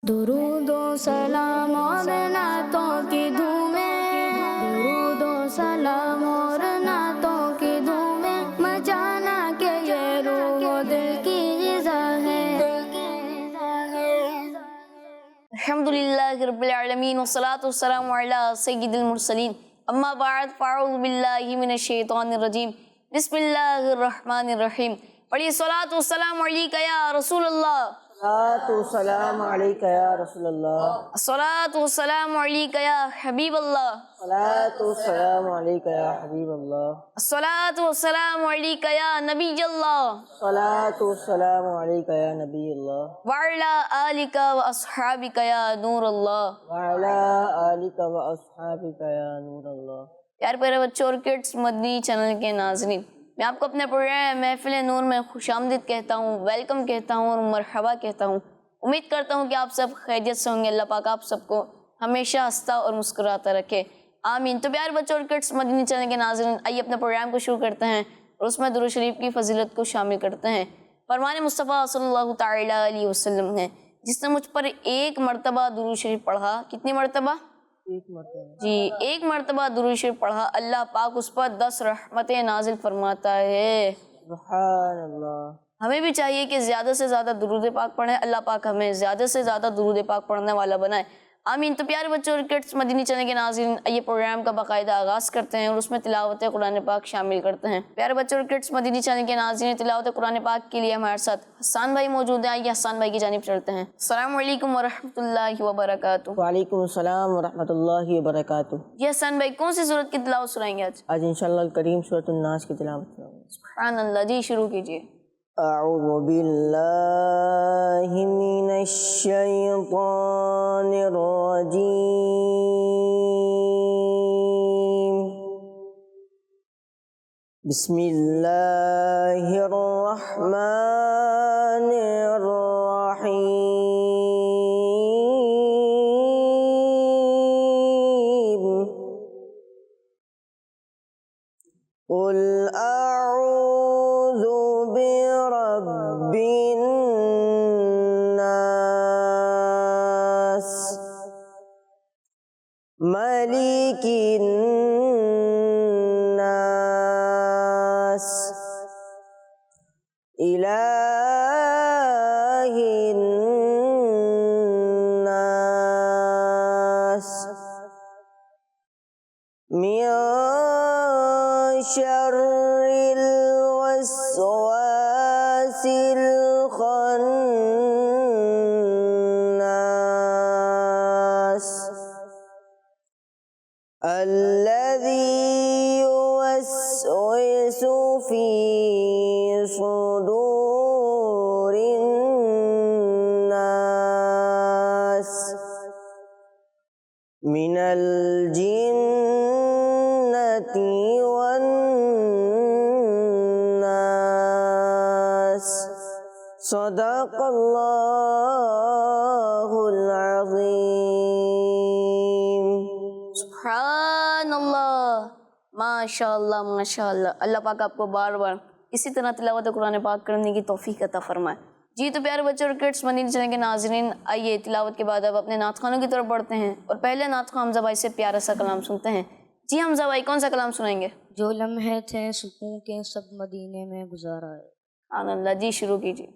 दुरूदो सलाम और नातों की धूमें, दुरूदो सलाम और नातों की धूमें, मचाना के ये रूह दिल की ग़िज़ा है। अल्हम्दुलिल्लाहि रब्बिल आलमीन वस्सलातु वस्सलामु अला सय्यिदिल मुरसलीन अम्मा बाद फ़अऊज़ु बिल्लाहि मिनश शैतानिर रजीम बिस्मिल्लाहिर रहमानिर रहीम। पढ़िए सलातु वस्सलामु अलैका या रसूल अल्लाह, सलातु सलाम अलैका या रसूल अल्लाह, सलातु वस्सलामु अलैका या हबीब अल्लाह, सलातु सलाम अलैका या हबीब अल्लाह, सलातु वस्सलामु अलैका या नबी अल्लाह सलातु सलाम अलैका या नबी अल्लाह, व अला आलिका व अस्हाबिका या नूर अल्लाह। व अला आलिका व अस्हाबिका या नूर अल्लाह। प्यारे प्यारे बच्चों और किड्स मदनी चैनल के नाज़रीन, मैं आपको अपने प्रोग्राम महफिल नूर में खुशामदीद कहता हूँ, वेलकम कहता हूँ और मरहबा कहता हूँ। उम्मीद करता हूँ कि आप सब खैरियत से होंगे। अल्लाह पाक आप सबको हमेशा हंसता और मुस्कुराता रखे, आमीन। तो प्यारे बच्चों और किड्स मदनी चैनल के नाज़रीन, आइए अपने प्रोग्राम को शुरू करते हैं और उसमें दुरूद शरीफ की फजीलत को शामिल करते हैं। फरमान मुस्तफ़ा सल्लल्लाहु तआला अलैहि वसल्लम है, जिसने मुझ पर एक मरतबा दुरूद शरीफ पढ़ा, कितनी मरतबा? एक मरतबा जी, एक मरतबा दुरूद शरीफ पढ़ा, अल्लाह पाक उस पर 10 रहमतें नाजिल फरमाता है। सुभान अल्लाह। हमें भी चाहिए कि ज़्यादा से ज़्यादा दुरूद पाक पढ़ें। अल्लाह पाक हमें ज़्यादा से ज़्यादा दुरूद पाक पढ़ने वाला बनाए, आमीन। तो प्यारे बच्चों और किड्स मदनी चैनल के नाज़रीन, आइए प्रोग्राम का बाकायदा आगाज़ करते हैं और उसमें तिलावत कुरान पाक शामिल करते हैं। प्यारे बच्चों और किड्स मदनी चैनल के नाज़रीन, तिलावत कुरान पाक के लिए हमारे साथ हसन भाई मौजूद हैं। आइए हसन भाई की जानिब चलते हैं। अस्सलामु अलैकुम वरहमतुल्लाहि वबरकातुहू। वालेकुम सलाम व रहमतुल्लाहि व बरकातुहू। जी हसन भाई, कौन सी सूरत की तिलावत सुनाएंगे आज? आज इंशाअल्लाह करीम सूरतुन नास की तिलावत करेंगे। सुभान अल्लाह। जी शुरू कीजिए। अऊज़ु बिल्लाहि मिनश शैतानिर रजीम। बिस्मिल्लाहिर रहमानिर रहीम। कुल अऊज़ु बिरब्बिन नास, मलिकिन नास, इलाहिन नास, मिन शर्रिल वस्वासिल खन्नास, अल्लज़ी युवस्विसु फ़ी सुदूरिन नास, मिनल जिन्नति वन नास। सदक़ल्लाहुल अज़ीम। सुभान अल्लाह, माशाअल्लाह माशाअल्लाह। अल्लाह पाक आपको बार बार इसी तरह तिलावत कुरान पाक करने की तौफीक अता फरमाए। जी तो प्यारे बच्चों और किड्स मदनी चैनल के नाज़रीन, आइए तिलावत के बाद अब अपने नात खानों की तरफ बढ़ते हैं और पहले नात खां हमजा भाई से प्यारा सा कलाम सुनते हैं। जी हमजा भाई, कौन सा कलाम सुनाएंगे? जो लम्हे थे सुकून के सब मदीने में गुजारा है। सुभान अल्लाह। जी शुरू कीजिए।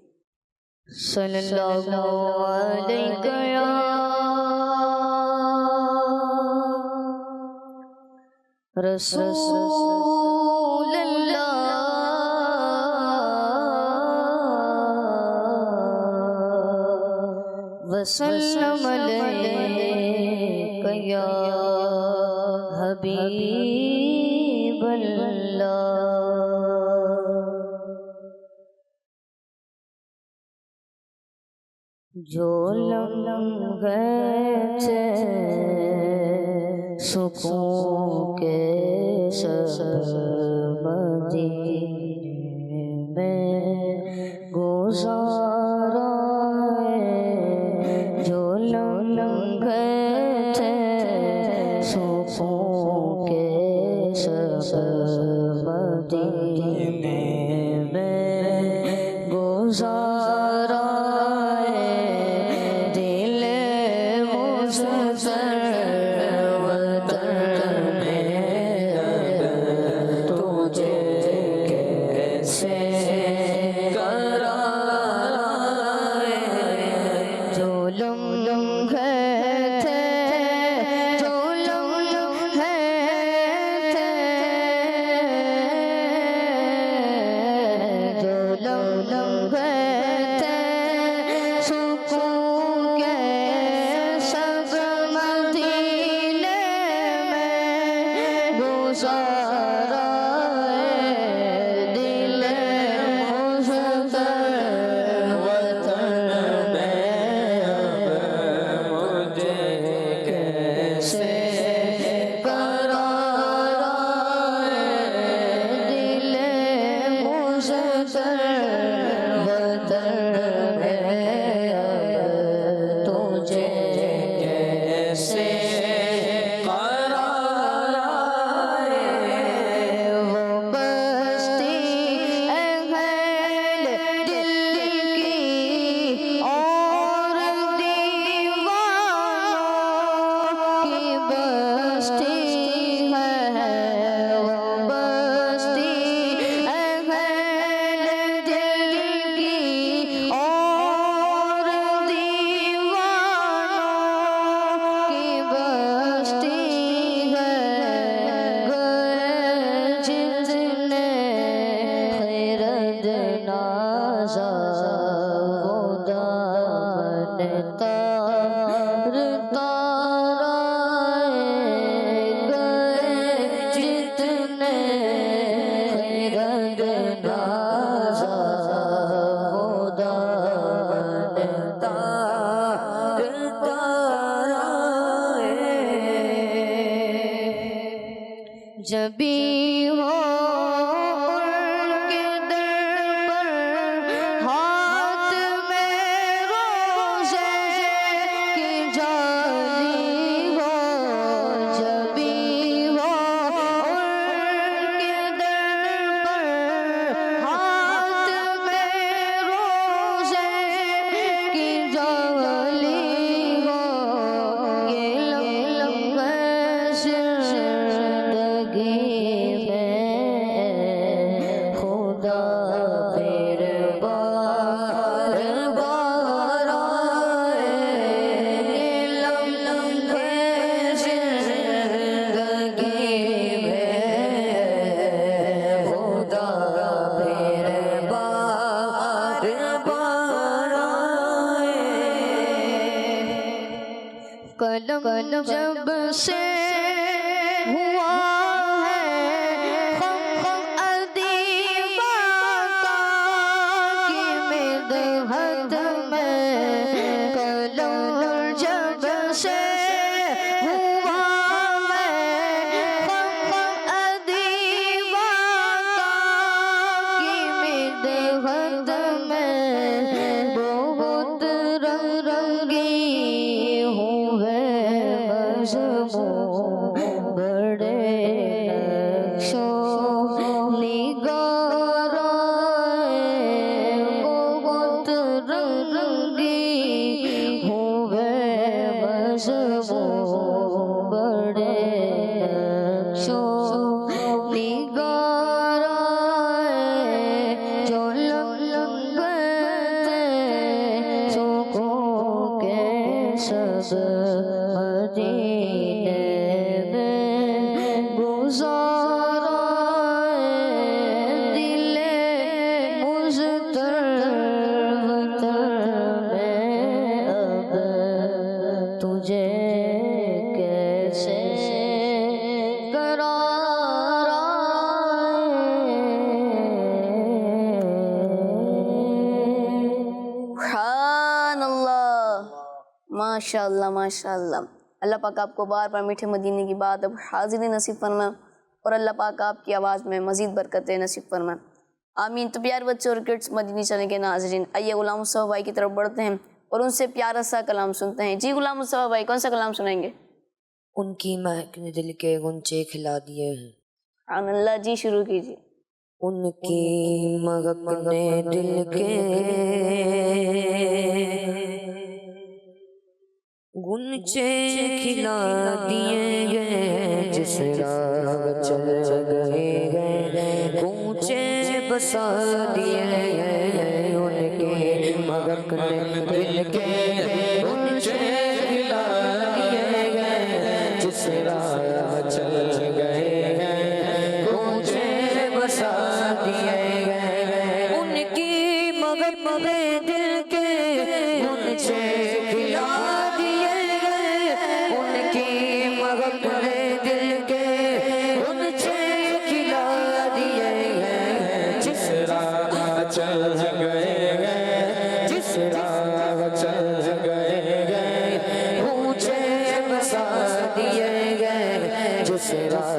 सल्लल्लाहु अलैका या रसूल अल्लाह, वसल्लम अलैका या हबीब अल्लाह। जो लम्हे थे सुकून के सब मदीने में गुजारा है। जो लम्हे थे सुकून के सब मदीने में गुजारा है। दिल जब भी हो उनके दर पर हाथ में रोज़े की जाली हो, जब भी हो उनके दर पर हाथ में रोज़े की जाली हो, ये लम्हा कलम जब से हुआ है खम अदीबा का कि मिदहत में, कलम जब से हुआ है खम अदीबा का कि मिदहत में, बहुत रंगी बड़े निगारा बहुत रंगी हुए मज़मू, बड़े निगारा जो लगते सुकून के सब मदीने में गुज़ारा, दिले मुज़तर में अब तुझे कैसे करारा। माशाअल्लाह माशाअल्लाह। अल्लाह पाक आपको बार बार मीठे मदीने की बात अब हाज़िरी नसीब फरमाए और अल्लाह पाक आपकी आवाज़ में मज़ीद बरकतें नसीब फरमाए, आमीन। तो प्यारे बच्चों और किड्स मदीनी चैनल के नाज़रीन, आइए गुलाम मुस्तफ़ा भाई की तरफ बढ़ते हैं और उनसे प्यारा सा कलाम सुनते हैं। जी गुलाम मुस्तफ़ा भाई, कौन सा कलाम सुनाएंगे? उनकी महक ने दिल के गुंचे खिला दिए हैं। अल्लाह जी, शुरू कीजिए। उनकी महक ने दिल के गुंचे खिला दिए गए जिस राह चल गए गूंचे बसा दिए गए उनके मगक ने दिल के गुंचे खिला दिए गए जिस राह चल गए गूंचे बसा दिए गए उनकी मगक में दिल के गुंचे खिला अपने दिल के गुंचे खिला दिए गए जिस राह चल गए जिस राह चल गए गूंचे बसा दिए गए जिस राह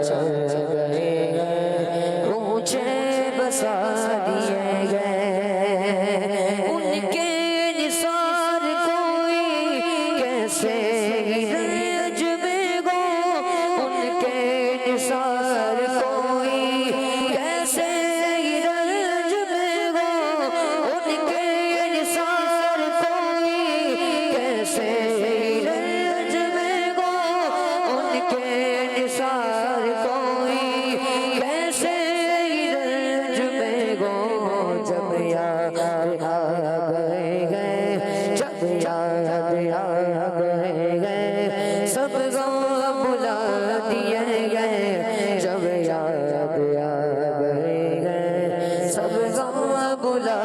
चल गए गूंचे बसा दिए गए उनके निसार कोई कैसे निसार कोई कैसे रंज में गो उनके निसार कोई कैसे रंज में गो उनके निसार कोई कैसे रंज में गो जब याद आ गए जब याद आ गए सब गम बुला दिए गए जब याद आ गए सब गम बुला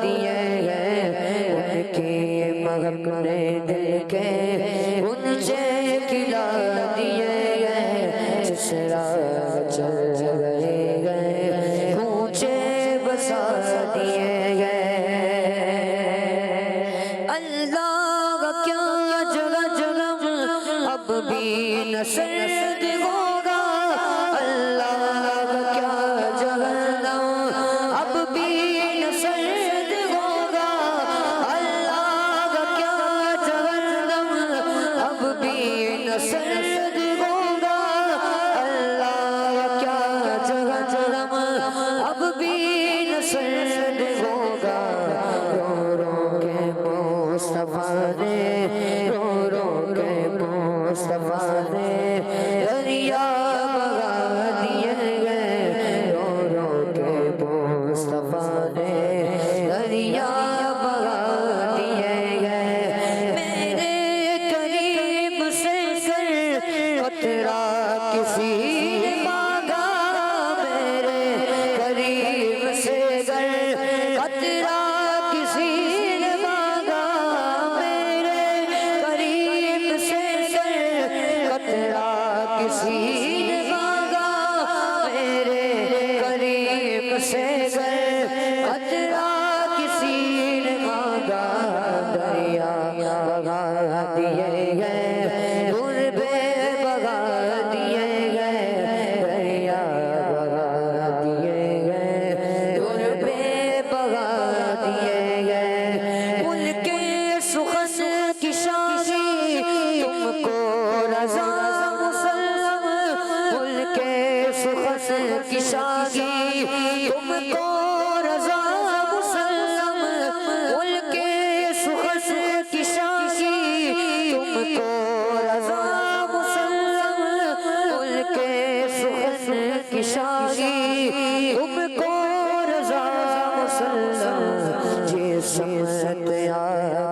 दिए गए उनकी महक ने दिल के उनसे खिला दिए गए जिस राह चल गए ऊंचे बसा दिए गए अल्लाह का क्या जगह जगह अब भी न सर्द होगा अल्लाह का क्या जहन्नम अब भी न सर्द होगा अल्लाह का क्या जहन्नम अब भी न सर्द होगा अल्लाह का क्या जहन्नम अब भी न सर्द होगा रो रो के मुस्तफा ने रो रो के मुस्तफा ने दरिया बगा दिए गए रो रो के मुस्तफा ने दरिया बगा दिए गए मेरे करीब से कर कतरा किसी ने मांगा मेरे करीब से कर कतरा किसी ने मांगा मेरे करीब से कर कतरा किसी ने मांगा मेरे करीब से कर कतरा किसी ने मांगा दरिया बगा दिए गए गुरबे बगा दिए गए दरिया बगा दिए गए गुरबे बगा दिए गए उनके सुखस की शादी तुमको रजा मुसल्लम उनके सुखस की शादी तुमको रजा मुसल्लम उनके सुखस की शादी तुमको रजा मुसल्लम उनके सुखस की शादी तुमको रजा मुसल्लम जिस समत आ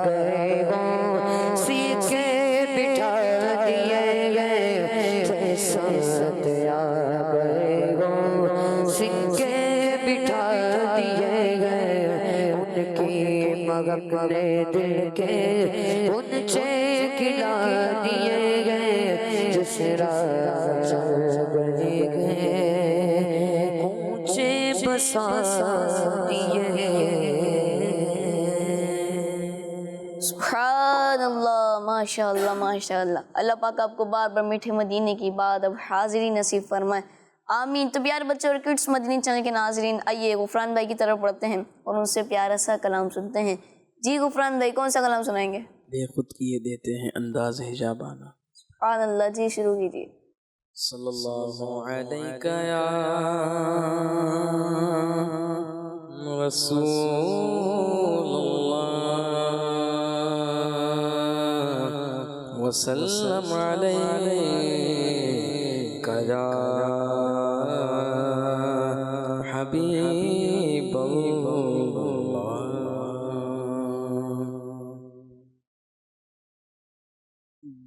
गए हो सीखे बिठा दिए गए जिस समत आ गए हो सीखे बिठा दिए गए उनकी मगक ने दिल के उनसे खिला दिए गए जिस राह चल गए ऊंचे बसा दिए सुभानअल्लाह माशाअल्लाह माशाअल्लाह अल्लाह पाक आपको बार बार मीठे मदीने की बात अब हाजिरी नसीब फरमाए आमीन। तो प्यारे बच्चों और किड्स मदनी चैनल के नाजरीन आइए गुफरान भाई की तरफ पढ़ते हैं और उनसे प्यारा सा कलाम सुनते हैं। जी गुफरान भाई कौन सा कलाम सुनाएंगे? बेखुद किए देते हैं अंदाज हिजाबाना। सुभानअल्लाह जी शुरू कीजिए। सल्लल्लाहु अलैका या रसूलल्लाह वसल्लम अलैका या हबीब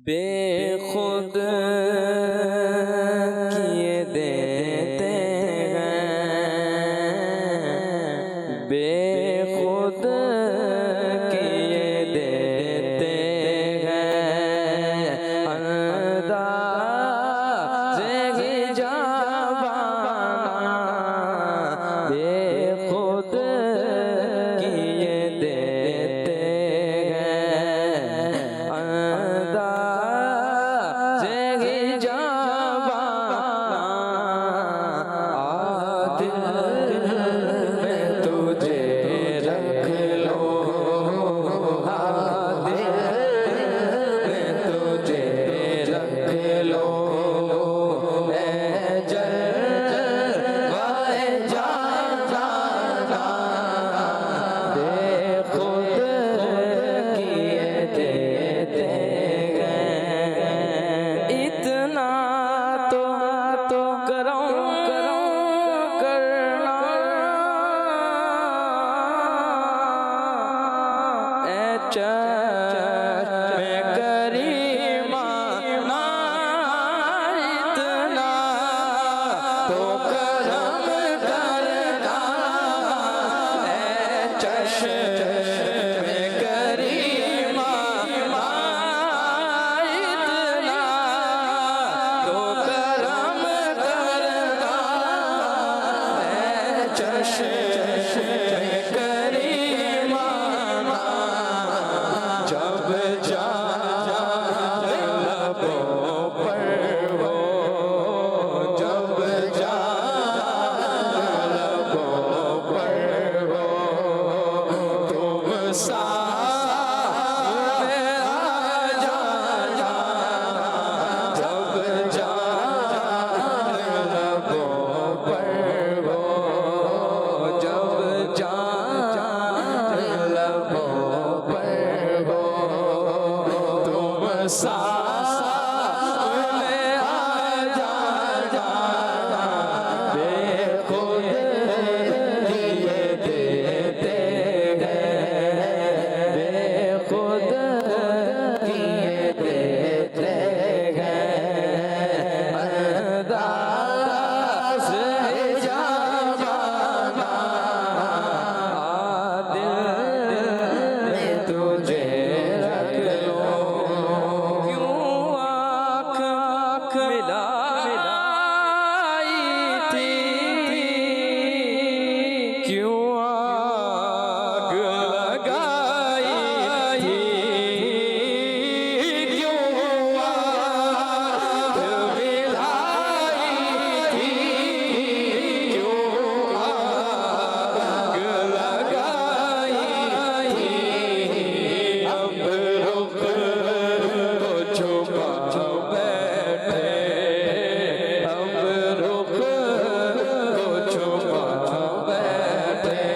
बेखुद किए देते हैं, बेखुद किए देते हैं, अंदाज़े हिजाबाना बेखुद किए देते हैं, अंदाज़े हिजाबाना आदिल में तुझे रख लो, आदिल में तुझे रख लो, ऐ जलवाए जाना बेखुद किए देते हैं। इतना तो करो करना ऐ चश्मे करीमा ना, इतना तो करम करना ऐ चश्मे करीमा ना, इतना तो करम करना ऐ चश्मे करीमा ना, जब जा लबों पर हो, जब जा लबों पर हो, तुम सामने आ जाना, जब जा लबों पर हो, जब जा लबों पर हो, तुम सामने आ जाना बेखुद किए देते हैं, बेखुद किए देते हैं, अंदाज़े हिजाबाना आदिल में तुझे रख लो, क्यों आँख मिलाई थी, क्यों आग लगाई थी, क्यों आग मिलाई थी, क्यों आग लगाई थी, अब रुख को छुपा बैठे, अब रुख को छुपा बैठे,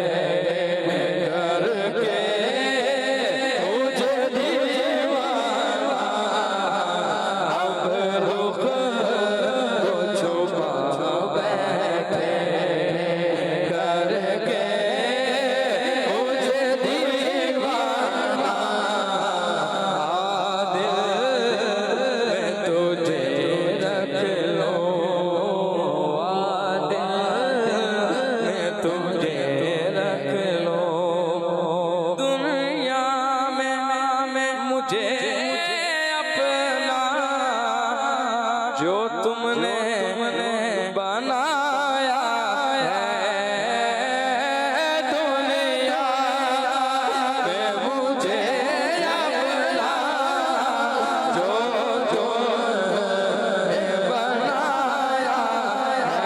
करके मुझे दीवाना, अब रुख को छुपा बैठे, करके मुझे दीवाना, आदिल में तुझे रख लो, आदिल में तुझे रख लो, दुनिया में मुझे अपना जो तुमने बनाया है, दुनिया में मुझे अपना जो तुमने बनाया है,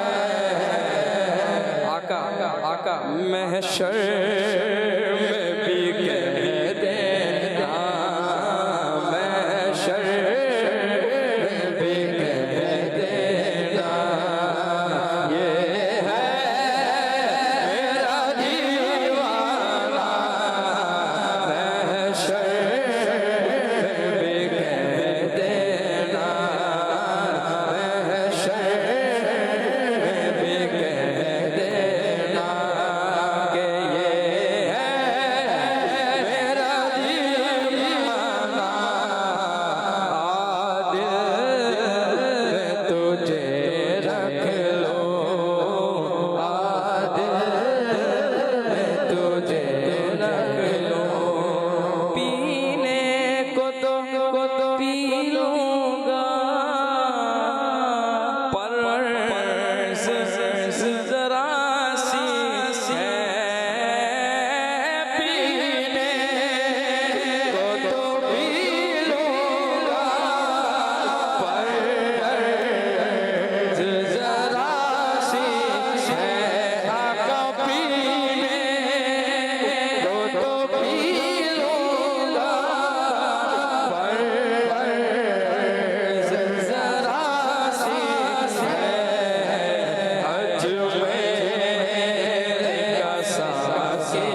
आका महशर में भी कह देना, महशर में भी कह देना, ये है मेरा दीवाना, महशर में भी कह पी लूंगा पर जरा सी है पीने को तो पी लूंगा पर जरा सी है आका पीने को तो पी लूंगा पर जरा सी है अजमेर का साकी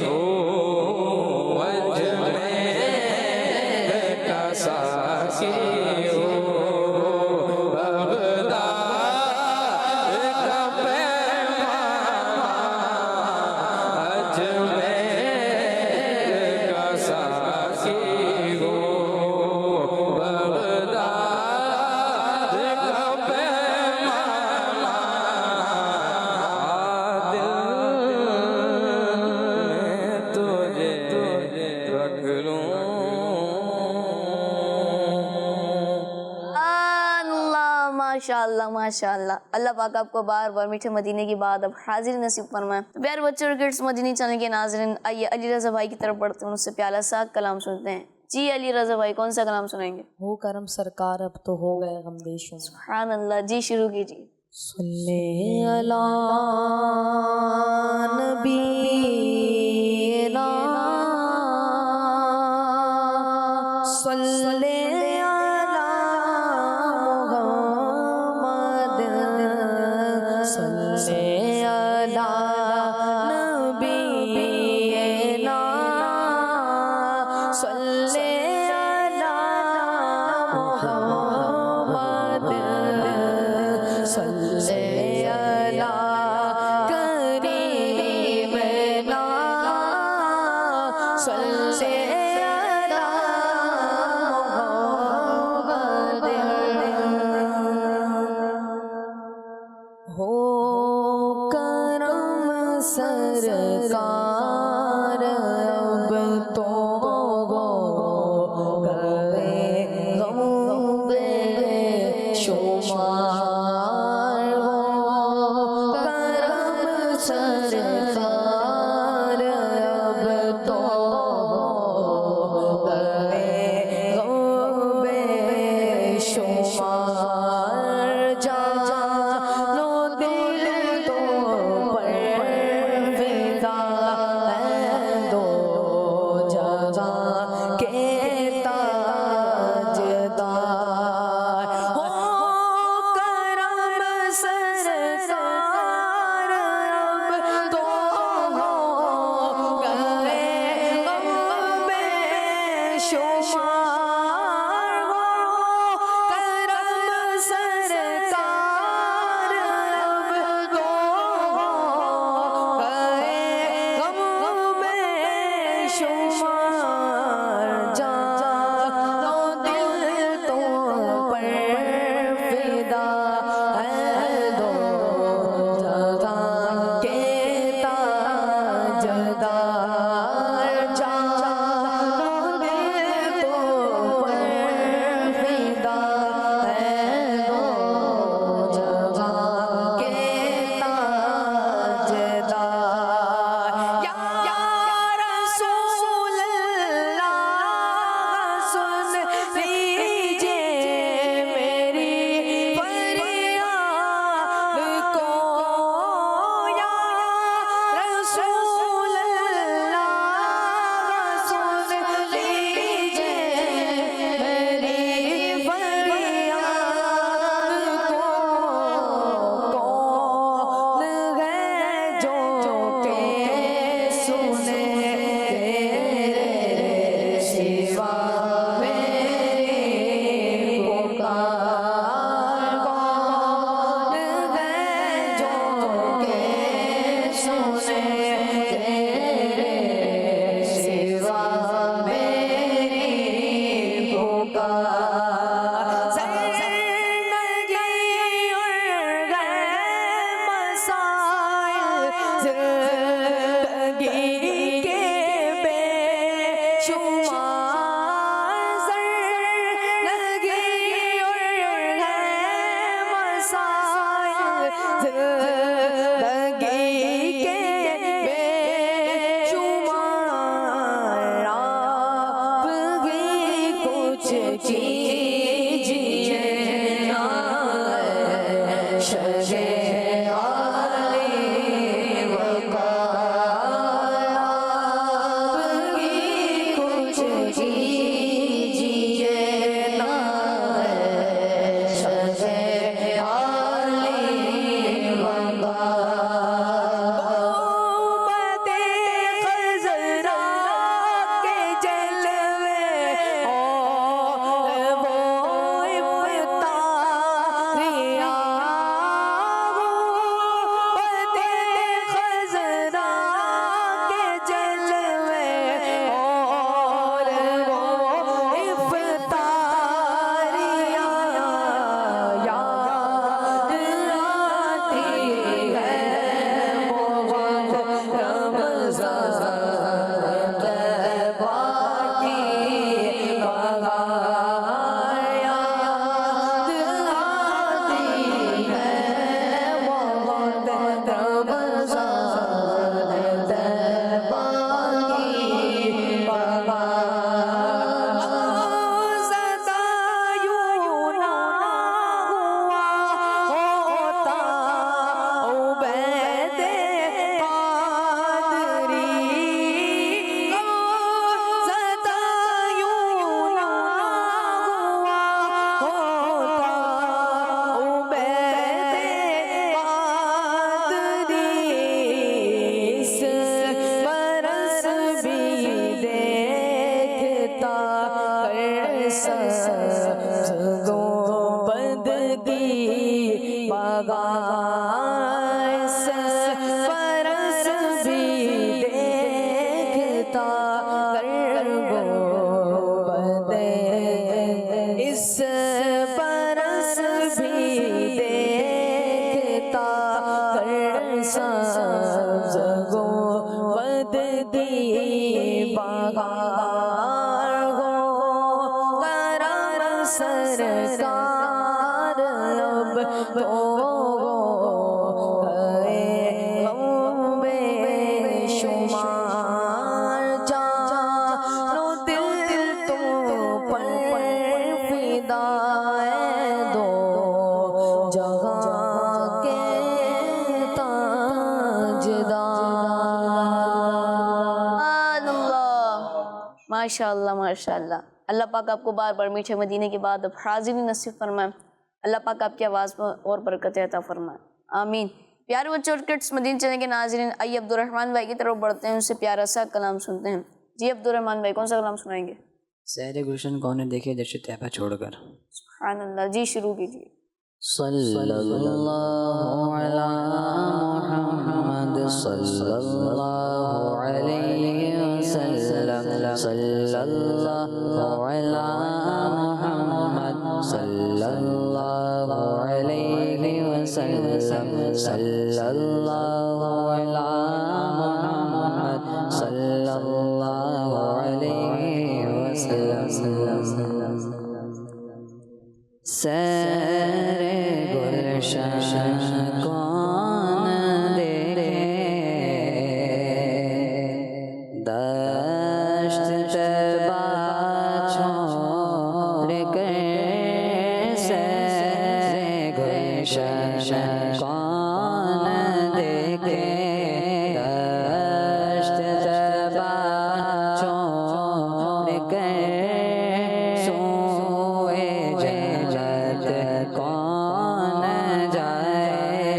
हो अजमेर का साकी हो बगदाद का पैमाना अजमेर का साकी हो बगदाद का पैमाना दिल में तुझे रख लूं अल्लाह माशाअल्लाह माशाअल्लाह। अल्लाह पाक आपको बार बार मीठे मदीने की बात अब हाजिर नसीब फरमाए। तो प्यारे बच्चों और किड्स मदीनी चैनल के नाज़रीन, आइए अली रज़ा भाई की तरफ बढ़ते हैं, उनसे प्यारा सा कलाम सुनते हैं। जी अली रज़ा भाई, कौन सा कलाम सुनाएंगे? हो करम सरकार अब तो हो गए गम देशों में। सुभान अल्लाह, जी शुरू कीजिए। सल्ले अला नबीना सल्ले अला मुहम्मद सल्ले अला नबीना सल्ले अला मुहम्मद सल्ले अला करीमना सल्ले अला मुहम्मद। हो करम सरकार अब तो गए गम बेशुमार हो करम सरकार अब तो गए गम बेशुमार जानो दिल तो पर फिदा है दो जगह के ताजदार हो करम सरकार अब तो हो गए गम बेशुमार हो करम सरकार अब तो हो गए गम बेशुमार जानो दिल तो पर फिदा है दो जगह के ताजदार जानो दिल तो पर फिदा है दो जगह के ताजदार या रसूल अल्लाह सुन लीजिए मेरी फरियाद को या रसूल अल्लाह सुन लीजिए मेरी फरियाद को कौन है जो के सुने तेरे सिवा मेरी पुकार कौन है जो के सुने तेरे सिवा मेरी पुकार ज़िंदगी और गैर मसाइल ज़िंदगी के बेशुमार ज़िंदगी कीजिए ना शहे आले वकार आपकी कुछ कीजिए ना शहे आले गुंबदे खज़रा के जलवे और वो इफ्तारियाँ गुंबदे खज़रा के जलवे और वो इफ्तारियाँ याद आती है बहुत रमज़ान तैबा की बहार याद आती है बहुत रमज़ान तैबा की बहार ज़दा यूं ना हुआ होता उबैदे क़ादरी ज़दा यूं ना हुआ होता उबैदे क़ादरी इस बरस भी देखता कर सब्ज़ गुंबद की बगार इस बरस भी देखता कर गुंबद इस बरस भी देखता कर सब्ज़ गुंबद की बगार हो करम सरकार अब तो है हम बेशुमार जानो दिल तो पर फिदा है दो जहाँ के ताजदार माशाअल्लाह माशाअल्लाह। अल्लाह पाक आपको बार बार मीठे मदीने के बाद अब हाज़िरी नसीब फरमाए। अल्लाह पाक आपकी आवाज़ में और बरकत अता फरमाए, आमीन। प्यारे बच्चों और किड्स मदीने चैनल के नाज़रीन, आइए अब्दुर्रहमान भाई की तरफ बढ़ते हैं, उनसे प्यारा सा कलाम सुनते हैं। जी अब्दुर्रहमान भाई, कौन सा कलाम सुनाएंगे? सैर गुलशन कौन ने देखे दर्श तैबा छोड़कर। सुभान अल्लाह, जी शुरू कीजिए। सल्लल्लाहु अला मुहम्मद सल्लल्लाहु अलैहि वसल्लम सल्लल्लाहु अला मुहम्मद सल्लल्लाहु अलैहि वसल्लम सल्लल्लाहु अला मुहम्मद सल्लल्लाहु अलैहि वसल्लम। सैरे गुलशन कौन देखे दश्त तैबा छोड़ कर सैरे गुलशन कौन देखे दश्त तैबा छोड़ कर सोए जन्नत कौन जाए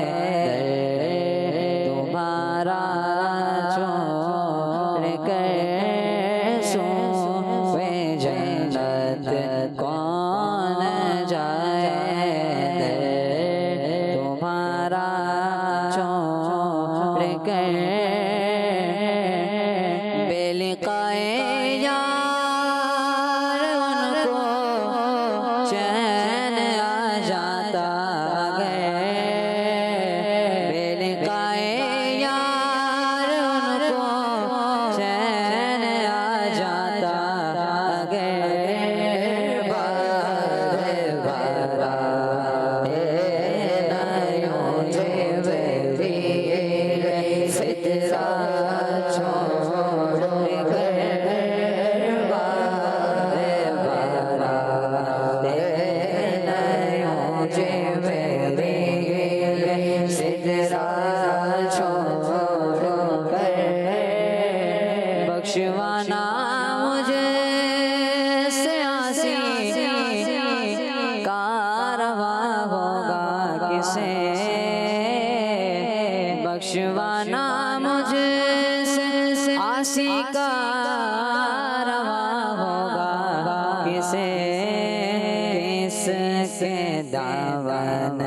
दामन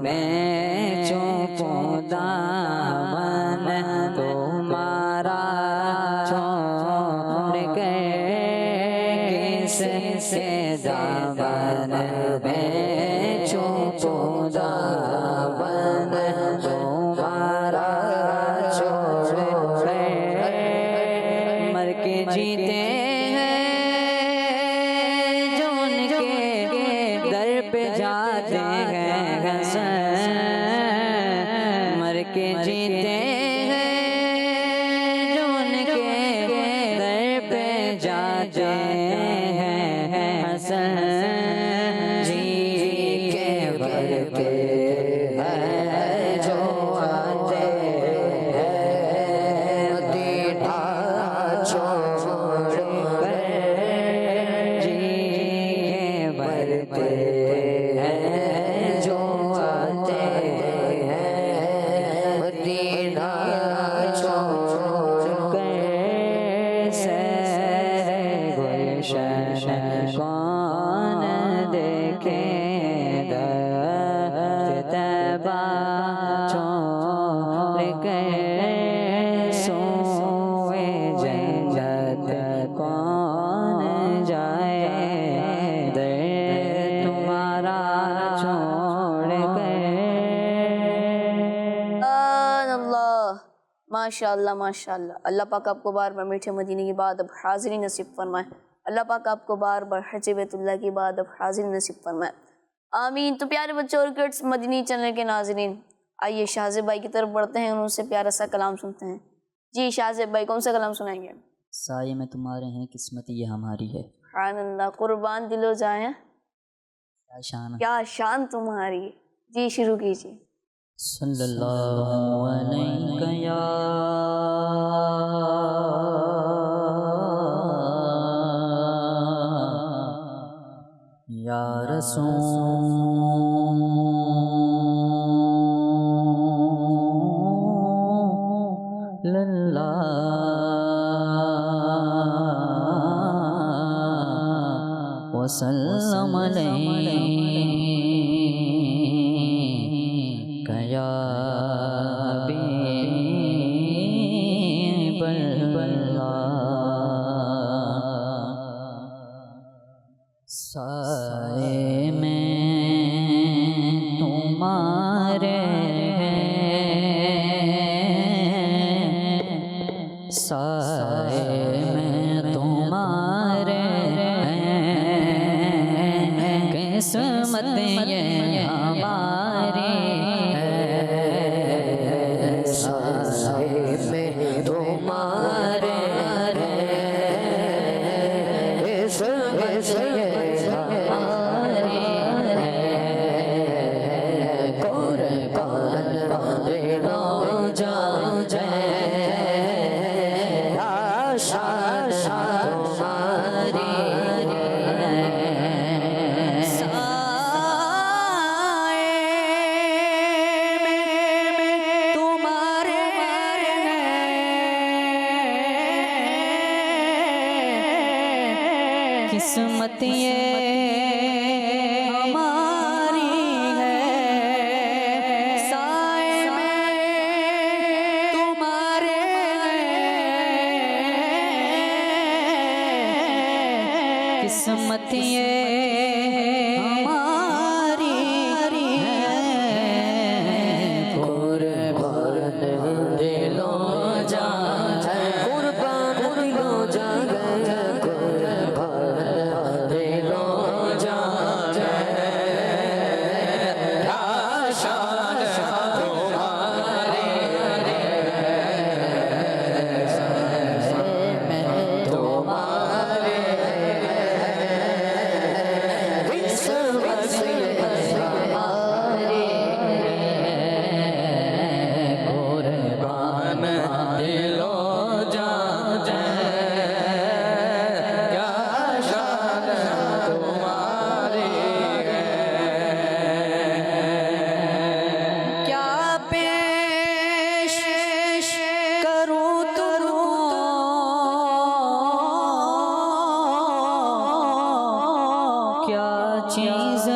में चुपूं दामन तुम्हारा छोड़ के किसके दामन में चुपूं दामन तुम्हारा छोड़ के मर के जीते जाते हैं हसन मर के जीते हैं जो उनके दर पे जाते हैं हसन जी के भर के हैं जो आते हैं दीदा छोड़ कर जी के भर पे कौन देखे दर्द तैबा छोड़ के सोए जन्नत कौन जाए दर्द तुम्हारा छोड़ के। माशाअल्लाह माशाअल्लाह। अल्लाह पाक आपको बार बार मीठे मदीने की बात अब हाजिरी नसीब फरमाए। अल्लाह पाक आपको बार बार हज बैतुल्लाह की बात अब हाजिरी नसीब फरमाए, आमीन। तो प्यारे बच्चों और किड्स मदनी चैनल के नाज़रीन, आइए शाहज़ेब भाई की तरफ बढ़ते हैं और उनसे प्यारा सा कलाम सुनते हैं। जी शाहज़ेब भाई, कौन सा कलाम सुनाएंगे? साये में तुम्हारे हैं, किस्मत ये हमारी है। अल्लाह, कुर्बान दिलो जाए, क्या शान तुम्हारी। जी शुरू कीजिए। सल्लल्लाहु अलैहि या रसूल अल्लाह वसल्लम अलैका या साए में तुम्हारे हैं, साए में तुम्हारे हैं, किस्मत ये हमारी है। साए में तुम्हारे हैं, किस्मत ये किस्मत ये हमारी है। साए में तुम्हारे किस्मत ये हमारी है। कुर्बान दिलो जा, कुर्बान दिलो जा, चीज़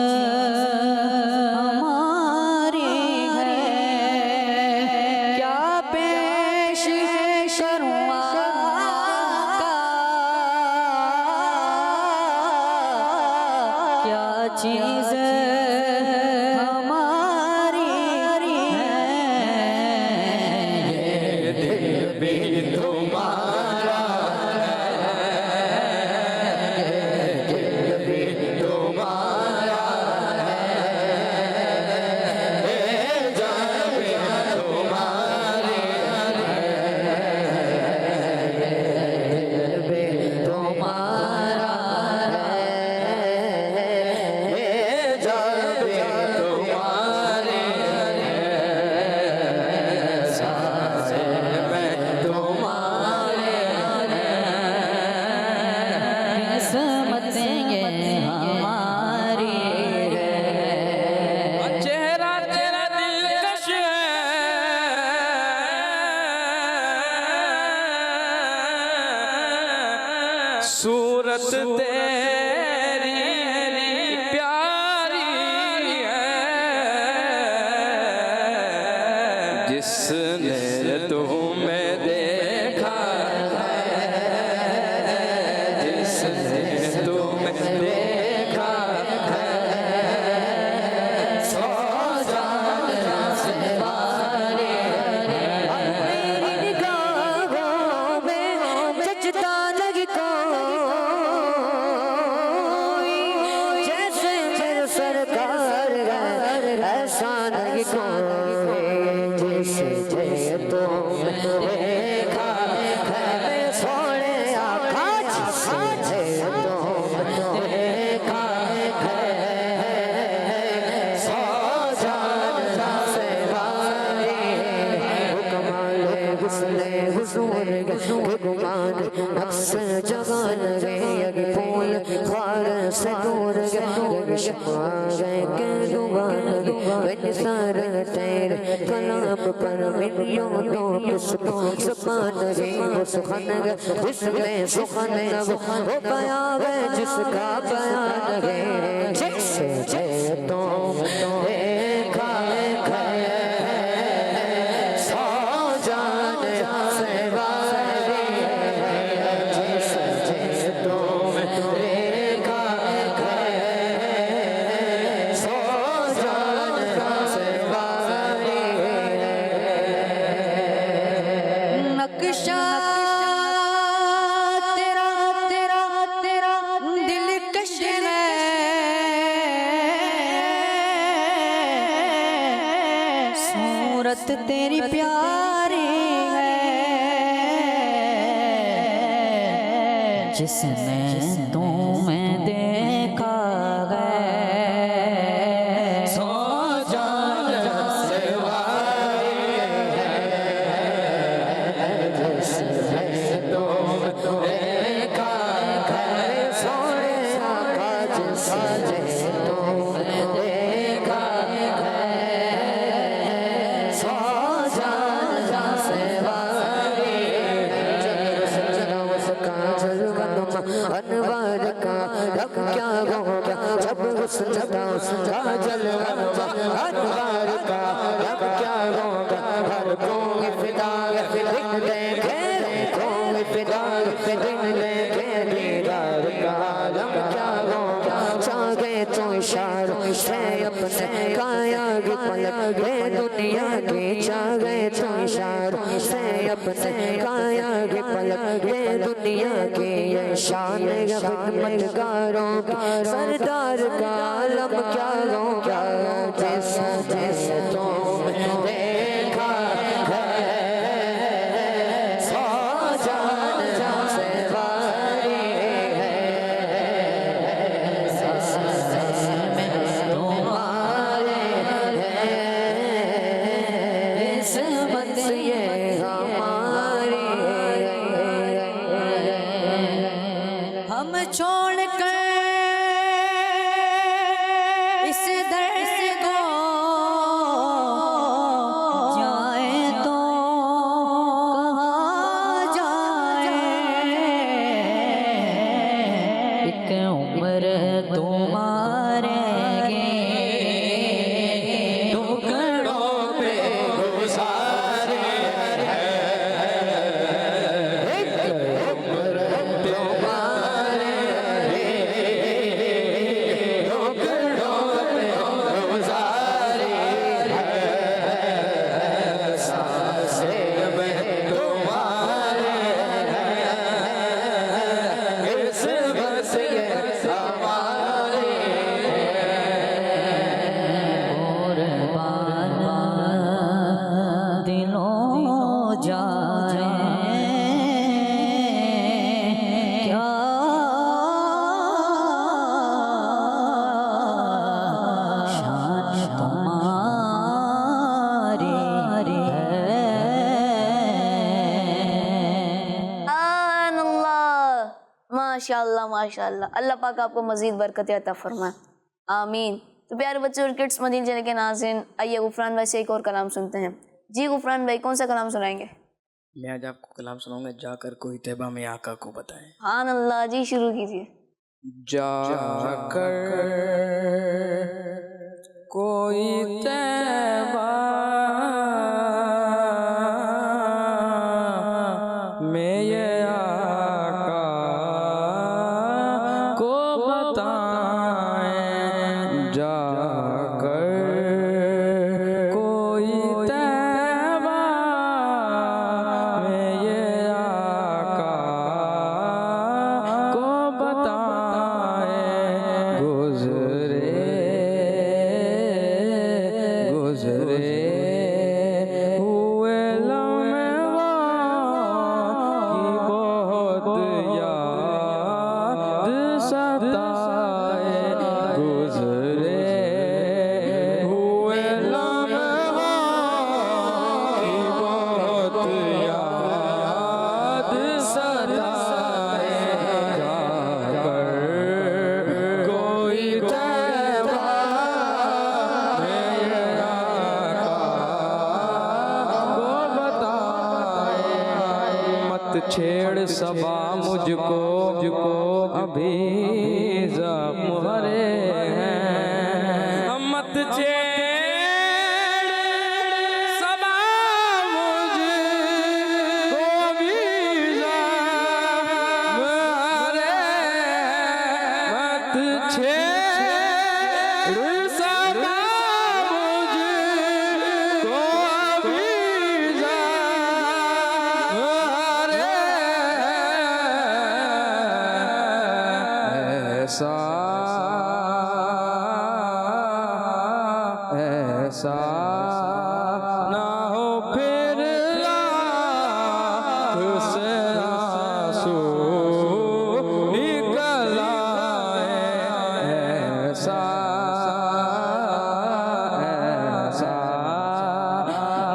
चीज हमारी है, दिल भी तुम्हारा सूरत तेरी प्यारी है, जिसने तुम्हें देखा जिसने तुम्हें देखा सो जाना से बारी मेरी निगाहों में जचता लगी कोई, जैसे मेरे सरकार ऐसा नहीं कोई, जिसे तुमने देखा है सोने आका, जिसे तुमने देखा है सो जाना से बारी। कमाले हुस्ने हुजूर के गुमान अक्सर जगान गए, यगी फूल खार से दूर गए, शमा गए के दुगान गए, निसार तेरे कलाम पर मिलियों तो किसको समान गए, वो सुखन गए जिसमें सुखन वो पाया गए जिसका बयान गए, जिसे तुम देखा सो जाने से बारी, जिसे तुम देखा सो जाने से बारी। नक्शा तेरा तेरा तेरा दिलकश है, सूरत तेरी प्यारी है, जिसने तुम्हें देखा है सो जाना से बारी है, जिसने तुम्हें देखा सोने आका, जिसे तुमने देखा सो जाना से बारी। अनवार का रब क्या होगा जब उसका काजल अनवार का रब क्या होगा, हर कोई फिदा दिन देखे कोई फिदा दिन देखे, दीदार का आलम क्या होगा, चाहे तो इशारों से अपने काया की पलक दे दुनिया की, चाहे तो इशारों से अपने काया की पलक दे दुनिया की, ये शान खिदमतगारों का सरदार का आलम क्या होगा, जिसे तुमने देखा है सो जाना से बारी है, तुम्हारे किस्मत ये हमारी, हम छोड़ कर इस माशाअल्लाह माशाअल्लाह। अल्लाह पाक आपको मज़ीद बरकत अता फरमाए, आमीन। तो प्यारे बच्चों और किड्स मदीना चैनल के नाज़रीन, आइए गुफरान भाई से एक और कलाम सुनते हैं। जी गुफरान भाई, कौन सा कलाम सुनाएंगे? मैं आज आपको कलाम सुनाऊंगा, जाकर कोई तैबा में आका को बताएं। हाँ अल्लाह जी, शुरू कीजिए। जाकर कोई तैबा में ये आका को बताएं, जाकर कोई तैबा में ये आका को बताएं, गुज़रे हुए लम्हे की बहुत याद सताए, गुज़रे हुए लम्हे की बहुत याद सताए, जाकर कोई तैबा छेड़ सबा मुझको अभी ज़ख्म भरे हैं, मत छेड़ सबा मुझको अभी ज़ख्म भरे हैं, मत छेड़ सबा मुझको अभी ऐसा ना हो फिर आँख से आंसू निकल आए, ऐसा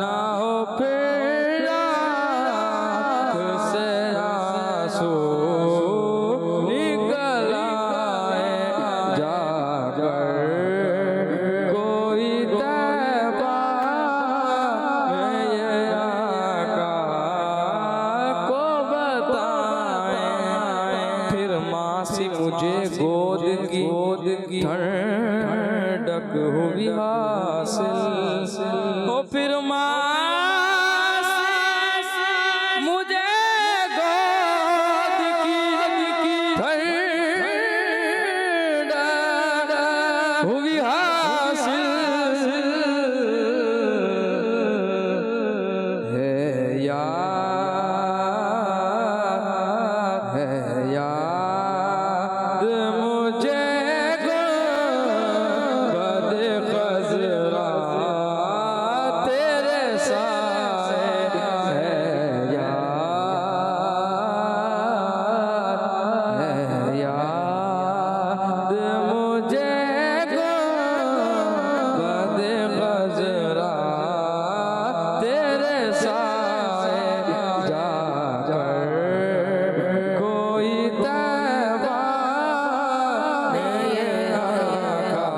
ना हो फिर आँख से आंसू निकल आए, जाकर कोई तैबा में ये आका को बताएं, फिर माँ सी मुझे गोद की ठंडक हुई हासिल, ओ फिर माँ मुझे गोद की ठंडक हुई हासिल, है याद मुझे गुंबद खज़रा तेरे साए, है याद मुझे गुंबद खज़रा तेरे साए, जाकर कोई तैबा में ये आका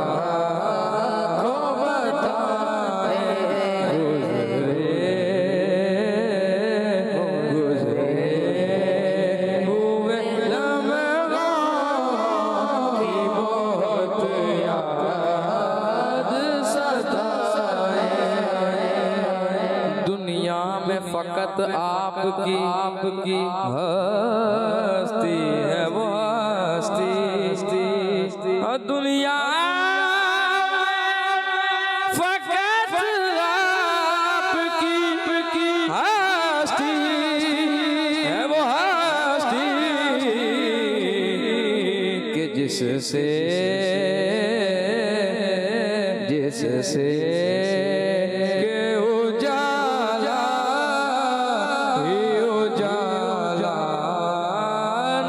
को बताएं, गुज़रे हुए लम्हे की बहुत याद सताए, दुनिया में फ़कत आपकी हस्ती है वो हस्ती, दुनिया फ़कत आपकी हस्ती है वो हस्ती, कि जिससे के उजाला ही उजाला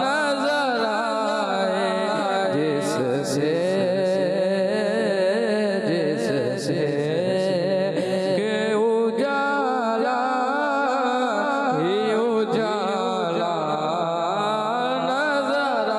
नजर आए, जिससे के उजाला ही उजाला नजर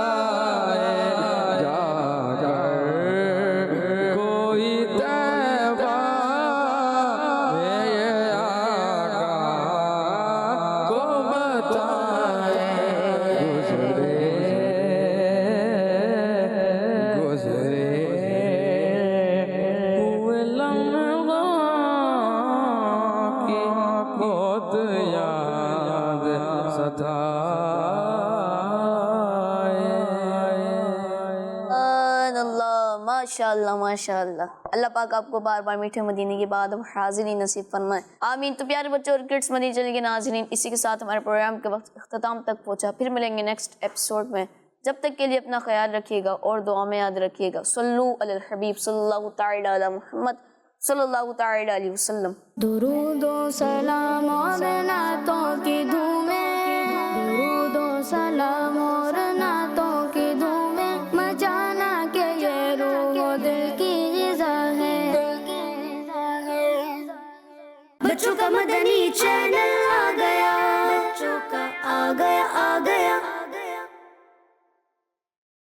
माशाअल्लाह माशाअल्लाह। अल्लाह पाक आपको बार बार मीठे मदीने की बात और हाजिरी नसीब फरमाए, आमीन। तो प्यारे बच्चों और किड्स मदीने चैनल के नाज़रीन, इसी के साथ हमारे प्रोग्राम के वक्त अख्ताम तक पहुँचा। फिर मिलेंगे नेक्स्ट एपिसोड में। जब तक के लिए अपना ख्याल रखिएगा और दुआ में याद रखिएगा। सल्लु अलल हबीब सल्लल्लाहु तआला अला मुहम्मद सल्लल्लाहु तआला अलैहि वसल्लम। दुरूदो सलाम और नातों की धूमें, दुरूदो सलाम और नातों की धूमें, मचाना के ये रूह दिल की ग़िज़ा है। बच्चों का मदनी चैनल आ गया, बच्चों का आ गया